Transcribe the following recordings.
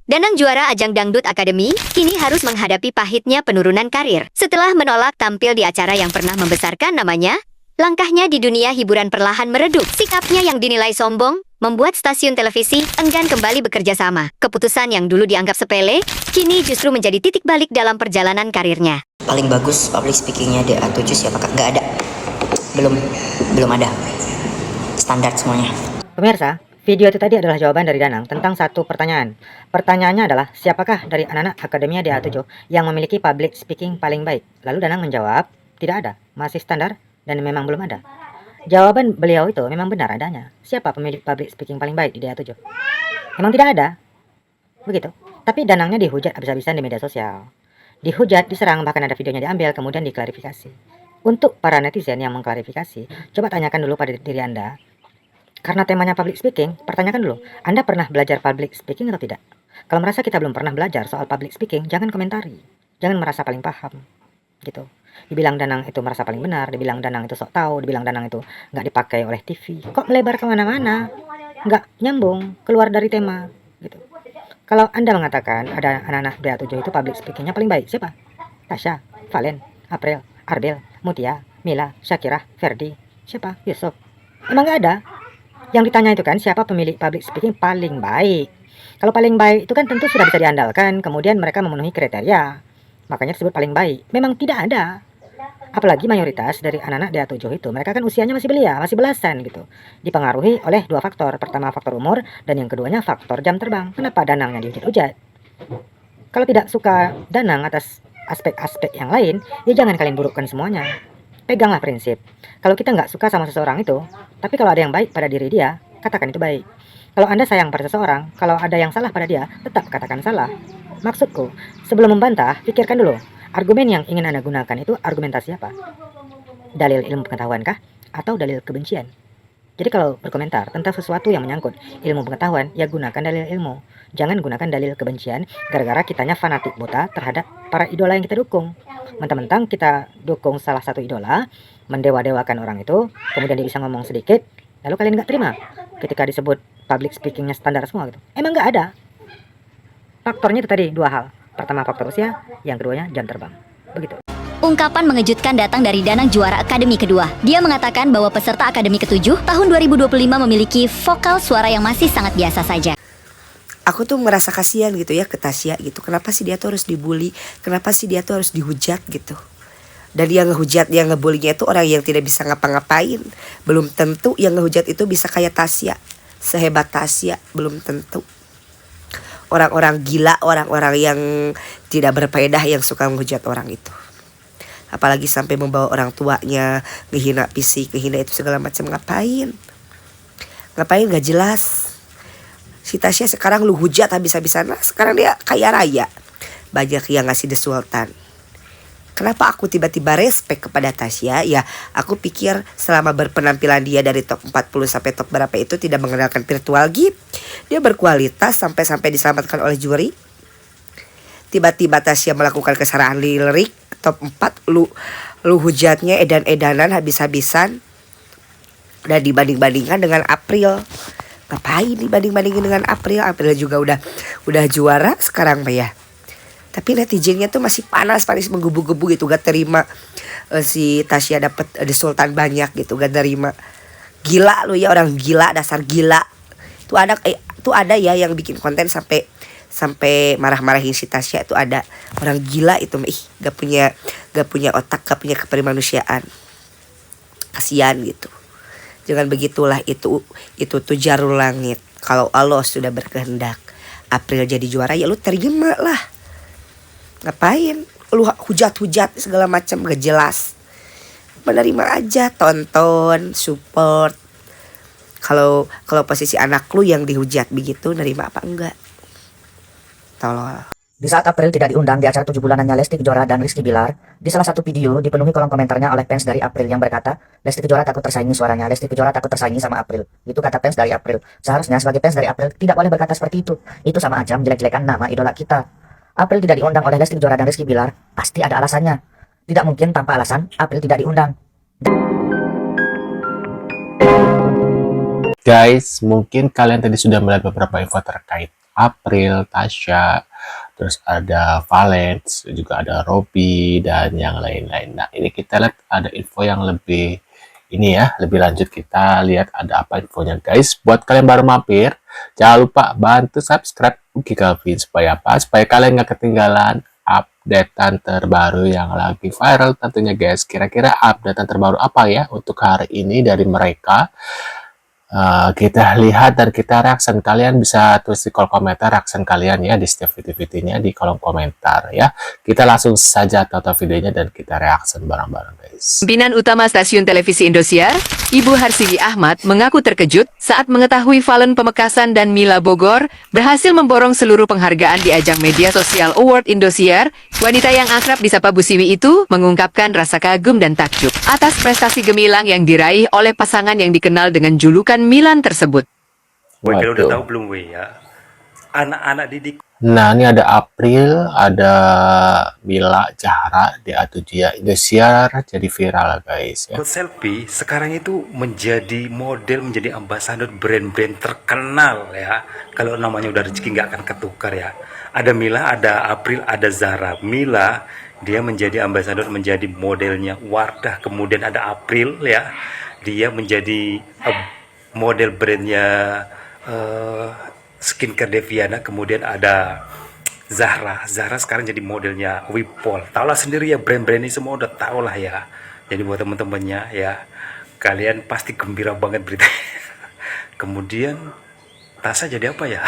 Danang juara ajang Dangdut Academy, kini harus menghadapi pahitnya penurunan karir. Setelah menolak tampil di acara yang pernah membesarkan namanya, langkahnya di dunia hiburan perlahan meredup. Sikapnya yang dinilai sombong, membuat stasiun televisi enggan kembali bekerja sama. Keputusan yang dulu dianggap sepele, kini justru menjadi titik balik dalam perjalanan karirnya. Paling bagus public speakingnya DA7 siapa kak? Nggak ada. Belum ada. Standar semuanya. Pemirsa, video itu tadi adalah jawaban dari Danang tentang satu pertanyaan. Pertanyaannya adalah, siapakah dari anak-anak Akademia DA7 yang memiliki public speaking paling baik? Lalu Danang menjawab, tidak ada, masih standar dan memang belum ada. Jawaban beliau itu memang benar adanya. Siapa pemilik public speaking paling baik di DA7? Memang tidak ada. Begitu. Tapi Danangnya dihujat habis-habisan di media sosial. Dihujat, diserang, bahkan ada videonya diambil, kemudian diklarifikasi. Untuk para netizen yang mengklarifikasi, coba tanyakan dulu pada diri Anda. Karena temanya public speaking, pertanyakan dulu, Anda pernah belajar public speaking atau tidak? Kalau merasa kita belum pernah belajar soal public speaking, jangan komentari. Jangan merasa paling paham. Gitu. Dibilang Danang itu merasa paling benar, dibilang Danang itu sok tahu, dibilang Danang itu nggak dipakai oleh TV. Kok melebar kemana-mana? Nggak nyambung, keluar dari tema. Gitu. Kalau Anda mengatakan ada anak-anak DA7 itu public speakingnya paling baik, siapa? Tasya, Valen, April, Arbel, Mutia, Mila, Syakirah, Ferdi, siapa? Yusuf. Emang nggak ada? Yang ditanya itu kan siapa pemilik public speaking paling baik. Kalau paling baik itu kan tentu sudah bisa diandalkan, kemudian mereka memenuhi kriteria. Makanya disebut paling baik. Memang tidak ada. Apalagi mayoritas dari anak-anak DA7 itu, mereka kan usianya masih belia, masih belasan gitu. Dipengaruhi oleh dua faktor. Pertama faktor umur, dan yang keduanya faktor jam terbang. Kenapa Danangnya dihujat-hujat? Kalau tidak suka Danang atas aspek-aspek yang lain, ya jangan kalian burukkan semuanya. Peganglah prinsip. Kalau kita nggak suka sama seseorang itu, tapi kalau ada yang baik pada diri dia, katakan itu baik. Kalau Anda sayang pada seseorang, kalau ada yang salah pada dia, tetap katakan salah. Maksudku, sebelum membantah, pikirkan dulu. Argumen yang ingin Anda gunakan itu argumentasi apa? Dalil ilmu pengetahuan kah? Atau dalil kebencian? Jadi kalau berkomentar tentang sesuatu yang menyangkut ilmu pengetahuan, ya gunakan dalil ilmu. Jangan gunakan dalil kebencian gara-gara kitanya fanatik buta terhadap para idola yang kita dukung. Mentang-mentang kita dukung salah satu idola, mendewa-dewakan orang itu, kemudian dia bisa ngomong sedikit, lalu kalian nggak terima ketika disebut public speakingnya standar semua gitu. Emang nggak ada. Faktornya itu tadi dua hal. Pertama faktor usia, yang keduanya jam terbang. Begitu. Ungkapan mengejutkan datang dari Danang juara Akademi kedua. Dia mengatakan bahwa peserta Akademi ke-7 tahun 2025 memiliki vokal suara yang masih sangat biasa saja. Aku tuh merasa kasihan gitu ya ke Tasya gitu. Kenapa sih dia tuh harus dibully? Kenapa sih dia tuh harus dihujat gitu? Dan yang ngehujat, yang ngebulinya itu orang yang tidak bisa ngapa-ngapain. Belum tentu yang ngehujat itu bisa kayak Tasya, sehebat Tasya, belum tentu. Orang-orang gila, orang-orang yang tidak berfaedah yang suka menghujat orang itu. Apalagi sampai membawa orang tuanya, ngehina fisik, ngehina itu segala macam. Ngapain gak jelas. Si Tasya sekarang lu hujat habis-habisan. Nah, sekarang dia kaya raya, banyak yang ngasih The Sultan. Kenapa aku tiba-tiba respect kepada Tasya? Ya aku pikir selama berpenampilan dia dari top 40 sampai top berapa itu tidak mengandalkan virtual gift, dia berkualitas sampai diselamatkan oleh juri. Tiba-tiba Tasya melakukan kesalahan lirik top 4, lu hujatnya edan-edanan habis-habisan. Dan dibanding-bandingkan dengan April. Ngapain dibanding-bandingin dengan April? April juga udah juara sekarang Mbak ya. Tapi netizennya tuh masih panas menggebu-gebu gitu, gak terima si Tasya dapat The Sultan banyak gitu, gak terima. Gila lu ya, orang gila, dasar gila. Tuh ada ya yang bikin konten sampai marah-marahin si Tasya. Itu ada orang gila itu, gak punya otak, gak punya kemanusiaan. Kasihan gitu. Jangan begitulah, itu tuh jarum langit. Kalau Allah sudah berkehendak April jadi juara, ya lu terima lah. Ngapain lu hujat-hujat segala macam gak jelas. Menerima aja, tonton, support. Kalau posisi anak lu yang dihujat begitu, nerima apa enggak? Tolol. Di saat April tidak diundang di acara 7 bulanannya Lesti Kejora dan Rizky Bilar, di salah satu video dipenuhi kolom komentarnya oleh fans dari April yang berkata, Lesti Kejora takut tersaingi suaranya, Lesti Kejora takut tersaingi sama April. Itu kata fans dari April. Seharusnya sebagai fans dari April tidak boleh berkata seperti itu. Itu sama aja menjelek-jelekan nama idola kita. April tidak diundang oleh Lesti Kejora dan Rizky Bilar, pasti ada alasannya. Tidak mungkin tanpa alasan April tidak diundang. Guys, mungkin kalian tadi sudah melihat beberapa info terkait April, Tasya, terus ada Valens, juga ada Robby dan yang lain-lain. Nah, ini kita lihat ada info yang lebih ini ya, lebih lanjut. Kita lihat ada apa infonya guys. Buat kalian baru mampir, jangan lupa bantu subscribe Uki Calvin supaya apa? Supaya kalian nggak ketinggalan updatean terbaru yang lagi viral tentunya guys. Kira-kira updatean terbaru apa ya untuk hari ini dari mereka? Kita lihat dan kita reaction. Kalian bisa tulis di kolom komentar reaction kalian ya di setiap video-videonya di kolom komentar ya. Kita langsung saja tonton videonya dan kita reaction bareng-bareng guys. Pimpinan utama stasiun televisi Indosiar, Ibu Harsiwi Ahmad mengaku terkejut saat mengetahui Valen Pamekasan dan Mila Bogor berhasil memborong seluruh penghargaan di ajang media sosial Award Indosiar. Wanita yang akrab disapa Bu Siwi itu mengungkapkan rasa kagum dan takjub atas prestasi gemilang yang diraih oleh pasangan yang dikenal dengan julukan Milan tersebut. Woi, kalau udah Waduh. tahu belum woi ya? Anak-anak didik Nah, ini ada April, ada Mila, Zahra di A7 ya. Indosiar jadi viral guys ya. Coach Selfie sekarang itu menjadi model, menjadi ambasador brand-brand terkenal ya. Kalau namanya udah rezeki nggak akan ketukar ya. Ada Mila, ada April, ada Zahra. Mila dia menjadi ambasador, menjadi modelnya Wardah. Kemudian ada April ya, dia menjadi model brandnya skincare Deviana. Kemudian ada Zahra sekarang jadi modelnya Wipol. Tahulah sendiri ya, brand-brand ini semua udah tahu lah ya. Jadi buat teman-temannya ya, kalian pasti gembira banget berita. Kemudian Tasya jadi apa ya?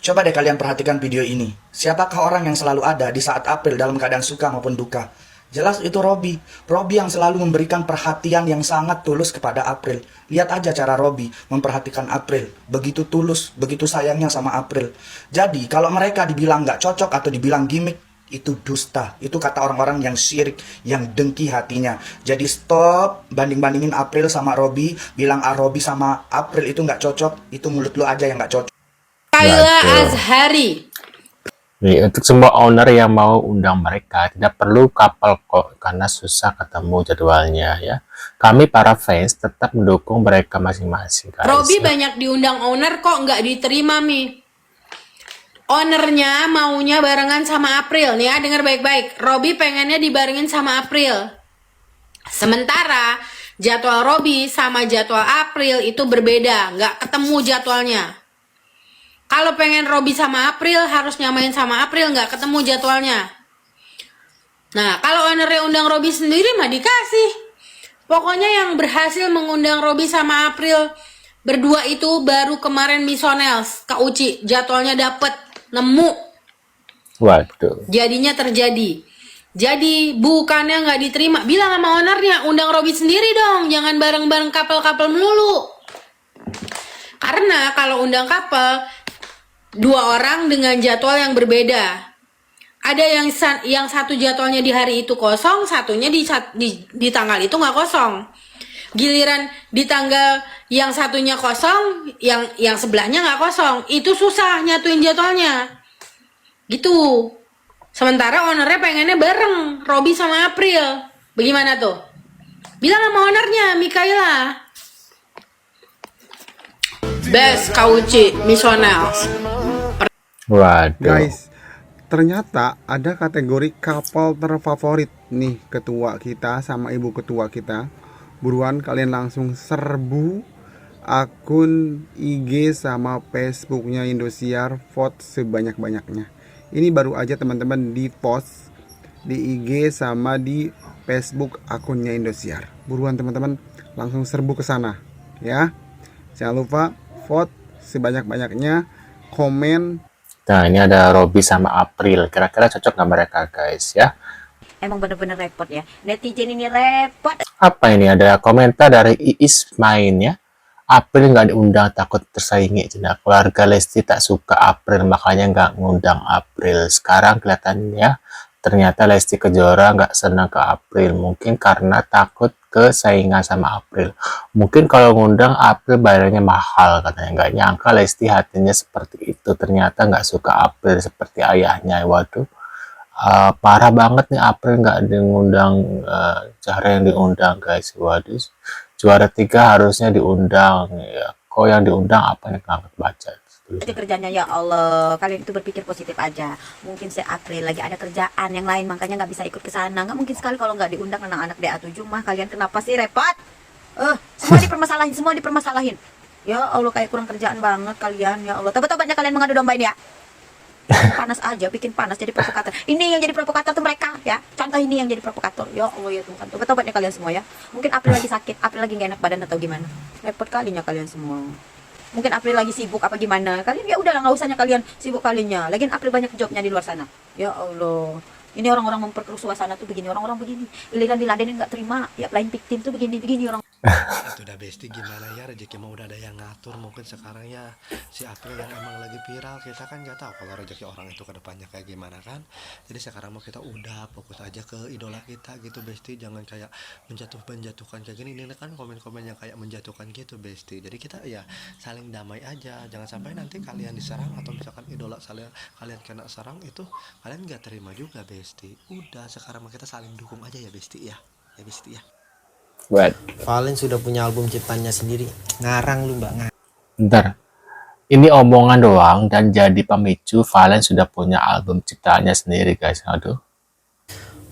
Coba deh kalian perhatikan video ini. Siapakah orang yang selalu ada di saat April dalam keadaan suka maupun duka? Jelas itu Robby. Robby yang selalu memberikan perhatian yang sangat tulus kepada April. Lihat aja cara Robby memperhatikan April. Begitu tulus, begitu sayangnya sama April. Jadi kalau mereka dibilang nggak cocok atau dibilang gimmick, itu dusta. Itu kata orang-orang yang syirik, yang dengki hatinya. Jadi stop banding-bandingin April sama Robby. Bilang Robby sama April itu nggak cocok. Itu mulut lu aja yang nggak cocok. Kayla Waduh. Azhari. Nih, untuk semua owner yang mau undang mereka, tidak perlu kapal kok, karena susah ketemu jadwalnya ya. Kami para fans tetap mendukung mereka masing-masing guys. Robby ya. banyak diundang owner kok nggak diterima Mi. Ownernya maunya barengan sama April nih ya, dengar baik-baik. Robby pengennya dibarengin sama April. Sementara jadwal Robby sama jadwal April itu berbeda, nggak ketemu jadwalnya. Kalau pengen Robby sama April harus nyamain sama April, nggak ketemu jadwalnya. Nah, kalau ownernya undang Robby sendiri mah dikasih. Pokoknya yang berhasil mengundang Robby sama April berdua itu baru kemarin Misonels, Kak Uci. Jadwalnya dapet, nemu. Waduh. Jadinya terjadi. Jadi bukannya nggak diterima, bilang sama ownernya, undang Robby sendiri dong, jangan bareng-bareng couple-couple melulu. Karena kalau undang couple, dua orang dengan jadwal yang berbeda. Ada yang satu jadwalnya di hari itu kosong, satunya di tanggal itu nggak kosong. Giliran di tanggal yang satunya kosong, yang sebelahnya nggak kosong. Itu susah nyatuin jadwalnya. Gitu. Sementara ownernya pengennya bareng, Robby sama April. Bagaimana tuh? Bilang sama ownernya, Mikaela. Best Kauci, Misonels. Waduh. Guys, ternyata ada kategori couple terfavorit nih, ketua kita sama ibu ketua kita. Buruan kalian langsung serbu akun IG sama Facebooknya Indosiar, vote sebanyak-banyaknya. Ini baru aja teman-teman di post di IG sama di Facebook akunnya Indosiar. Buruan teman-teman langsung serbu ke sana ya. Jangan lupa vote sebanyak-banyaknya, komen. Nah, ini ada Robby sama April. Kira-kira cocok nggak mereka guys ya? Emang bener-bener repot ya. Netizen ini repot. Apa ini? Ada komentar dari Iis Main ya. April nggak diundang takut tersaingi. Cina. Keluarga Lesti tak suka April, makanya nggak ngundang April. Sekarang kelihatannya ternyata Lesti Kejora nggak senang ke April. Mungkin karena takut kesaingan sama April. Mungkin kalau ngundang April bayarnya mahal katanya. Nggak nyangka Lesti hatinya seperti itu. Ternyata nggak suka April seperti ayahnya. Waduh. Parah banget nih April nggak diundang, Zahra yang diundang guys. Waduh, juara 3 harusnya diundang ya. Kok yang diundang apa yang nggak baca? Itu kerjanya ya Allah, kalian itu berpikir positif aja. Mungkin si April lagi ada kerjaan yang lain, makanya nggak bisa ikut ke sana. Nggak mungkin sekali kalau nggak diundang anak-anak DA7 mah. Kalian kenapa sih repot? Semua dipermasalahin. Ya Allah, kayak kurang kerjaan banget kalian. Ya Allah, tobat-tobatnya kalian mengadu domba ini ya. Panas aja, bikin panas jadi provokator. Ini yang jadi provokator tuh mereka ya. Contoh ini yang jadi provokator. Ya Allah ya Tuhan, tobat-tobatnya kalian semua ya. Mungkin April lagi sakit, April lagi nggak enak badan atau gimana. Repot kalinya kalian semua. Mungkin April lagi sibuk apa gimana. Kalian ya udahlah, nggak usahnya kalian sibuk kalinya. Lagian April banyak jobnya di luar sana. Ya Allah. Ini orang-orang memperkeruh suasana tuh begini, orang-orang begini. Giliran diladenin nggak terima, ya lain victim tuh begini orang. Itu udah Besti, gimana ya, rezeki mah udah ada yang ngatur. Mungkin sekarang ya si April yang emang lagi viral, kita kan nggak tahu kalau rezeki orang itu ke depannya kayak gimana kan. Jadi sekarang mau kita udah fokus aja ke idola kita gitu Besti, jangan kayak menjatuhkan kayak gini. Ini kan komen-komen yang kayak menjatuhkan gitu Besti. Jadi kita ya saling damai aja, jangan sampai nanti kalian diserang atau misalkan idola kalian kena serang, itu kalian nggak terima juga Besti. Udah sekarang mah kita saling dukung aja ya Besti ya Besti ya. Buat Valen sudah punya album ciptanya sendiri. Ngarang lu mbak. bentar. Ini omongan doang dan jadi pemicu Valen sudah punya album ciptaannya sendiri, guys. Aduh.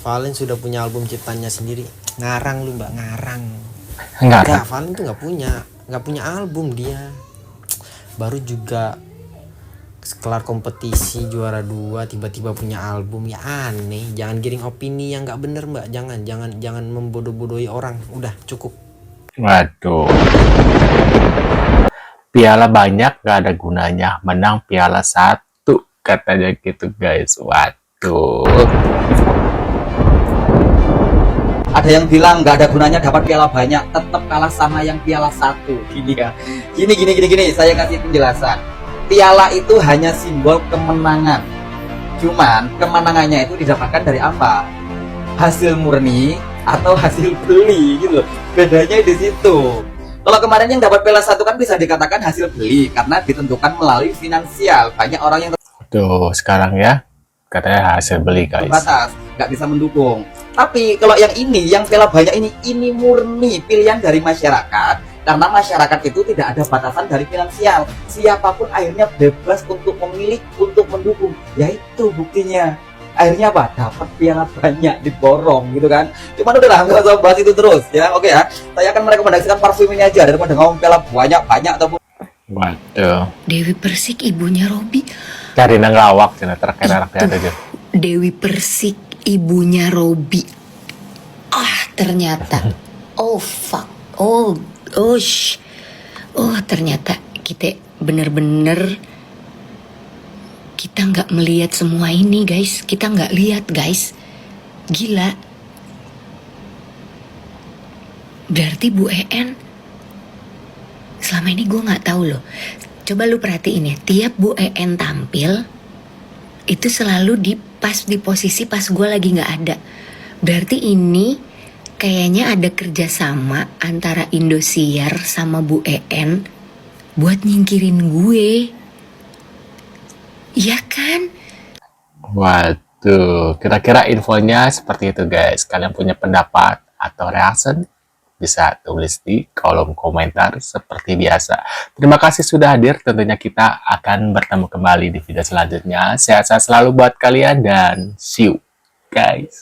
Valen sudah punya album ciptanya sendiri. Ngarang lu mbak, ngarang. Enggak. Valen tuh nggak punya album dia. Baru juga kelar kompetisi juara 2 tiba-tiba punya album, ya aneh. Jangan giring opini yang nggak bener mbak. Jangan membodoh-bodohi orang. Udah cukup. Waduh. Piala banyak gak ada gunanya, menang piala 1 katanya gitu, guys. Waduh. Ada yang bilang nggak ada gunanya dapat piala banyak, tetap kalah sama yang piala 1. Gini ya. Gini. Saya kasih penjelasan. Piala itu hanya simbol kemenangan. Cuman kemenangannya itu didapatkan dari apa? Hasil murni atau hasil beli gitu. Bedanya di situ. Kalau kemarin yang dapat piala 1 kan bisa dikatakan hasil beli karena ditentukan melalui finansial. Banyak orang yang Tuh, sekarang ya katanya hasil beli, guys. terbatas, nggak bisa mendukung. Tapi kalau yang ini, yang piala banyak ini murni pilihan dari masyarakat. Karena masyarakat itu tidak ada batasan dari finansial. Siapapun akhirnya bebas untuk memilih, untuk mendukung. Yaitu buktinya. Akhirnya apa? Dapat piala banyak, diborong gitu kan. Cuman udahlah, nggak usah bahas itu terus ya. Oke ya. Saya akan merekomendasikan parfum ini aja daripada ngomong piala banyak ataupun. Waduh. Dewi Persik ibunya Robi. Cari nang lawak cina terkena anaknya aja. Dewi Persik ibunya Robi. Ternyata. Oh fuck. Oh ternyata kita bener-bener kita nggak melihat semua ini, guys. Kita nggak lihat, guys. Gila. Berarti Bu En selama ini gue nggak tahu loh. Coba lu perhatiin ya, tiap Bu En tampil itu selalu pas di posisi pas gue lagi nggak ada. Berarti ini kayaknya ada kerjasama antara Indosiar sama Bu En buat nyingkirin gue. Iya kan? Waduh, kira-kira infonya seperti itu, guys. Kalian punya pendapat atau reaction? Bisa tulis di kolom komentar seperti biasa. Terima kasih sudah hadir. Tentunya kita akan bertemu kembali di video selanjutnya. Sehat-sehat selalu buat kalian dan see you, guys.